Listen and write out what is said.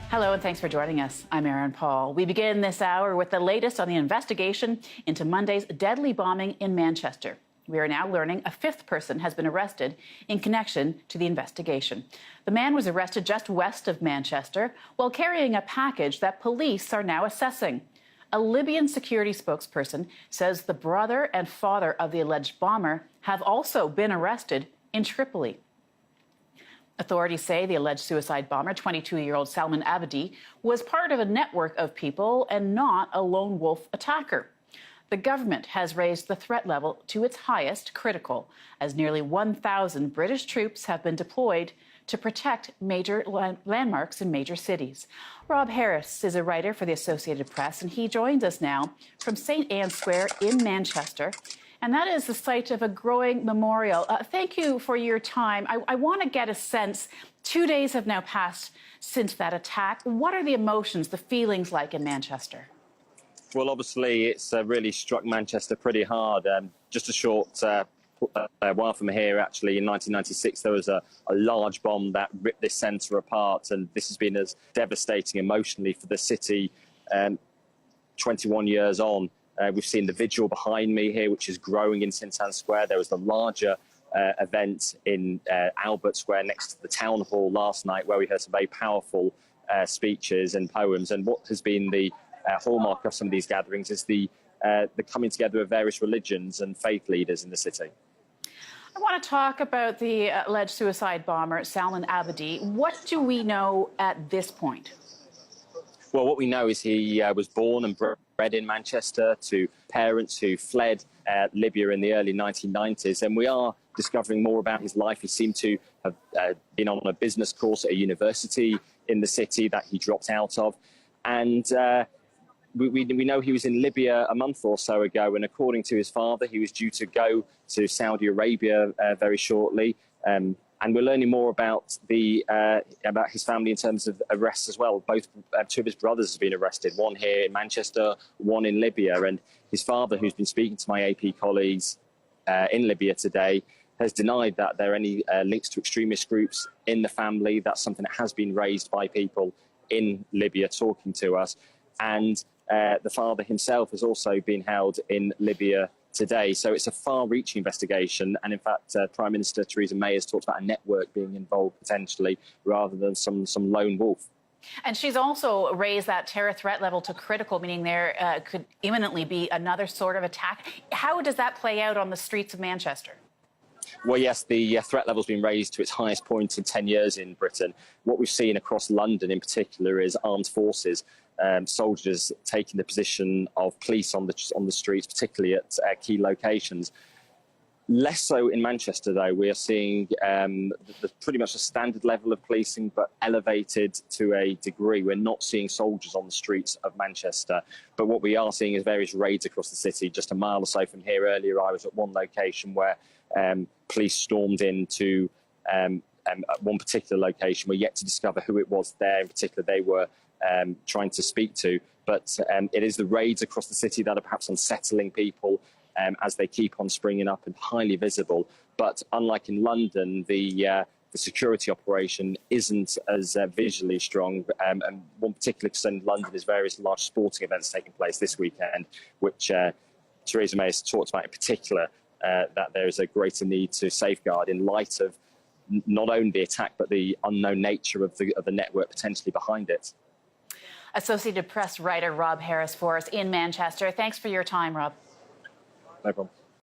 Hello, and thanks for joining us. I'm Erin Paul. We begin this hour with the latest on the investigation into Monday's deadly bombing in Manchester. We are now learning a fifth person has been arrested in connection to the investigation. The man was arrested just west of Manchester while carrying a package that police are now assessing. A Libyan security spokesperson says the brother and father of the alleged bomber have also been arrested in Tripoli. Authorities say the alleged suicide bomber, 22-year-old Salman Abedi, was part of a network of people and not a lone wolf attacker. The government has raised the threat level to its highest, critical, as nearly 1,000 British troops have been deployed to protect major landmarks in major cities. Rob Harris is a writer for the Associated Press, and he joins us now from St. Anne's Square in Manchester. And that is the site of a growing memorial. Thank you for your time. I want to get a sense. 2 days have now passed since that attack. What are the emotions, the feelings like in Manchester? Well, obviously, it's really struck Manchester pretty hard. Just a short while from here, actually, in 1996, there was a large bomb that ripped this centre apart. And this has been as devastating emotionally for the city 21 years on. We've seen the vigil behind me here, which is growing in St Anne's Square. There was the larger event in Albert Square next to the town hall last night, where we heard some very powerful speeches and poems. And what has been the hallmark of some of these gatherings is the coming together of various religions and faith leaders in the city. I want to talk about the alleged suicide bomber, Salman Abedi. What do we know at this point? Well, what we know is he was born and bred in Manchester to parents who fled Libya in the early 1990s. And we are discovering more about his life. He seemed to have been on a business course at a university in the city that he dropped out of. And we know he was in Libya a month or so ago. And according to his father, he was due to go to Saudi Arabia very shortly. And we're learning more about his family in terms of arrests as well. Both two of his brothers have been arrested, one here in Manchester, one in Libya. And his father, who's been speaking to my AP colleagues in Libya today, has denied that there are any links to extremist groups in the family. That's something that has been raised by people in Libya talking to us. And the father himself has also been held in Libya today. So it's a far-reaching investigation. And in fact, Prime Minister Theresa May has talked about a network being involved potentially rather than some lone wolf. And she's also raised that terror threat level to critical, meaning there could imminently be another sort of attack. How does that play out on the streets of Manchester? Well, yes, the threat level's been raised to its highest point in 10 years in Britain. What we've seen across London in particular is armed forces, soldiers taking the position of police on the streets, particularly at key locations. Less so in Manchester, though. We are seeing pretty much a standard level of policing, but elevated to a degree. We're not seeing soldiers on the streets of Manchester. But what we are seeing is various raids across the city. Just a mile or so from here earlier, I was at one location where police stormed into one particular location. We're yet to discover who it was there in particular they were trying to speak to. But it is the raids across the city that are perhaps unsettling people as they keep on springing up and highly visible. But unlike in London, the security operation isn't as visually strong. And one particular concern in London is various large sporting events taking place this weekend, which Theresa May has talked about in particular, that there is a greater need to safeguard in light of not only the attack, but the unknown nature of the network potentially behind it. Associated Press writer Rob Harris for us in Manchester. Thanks for your time, Rob. No problem.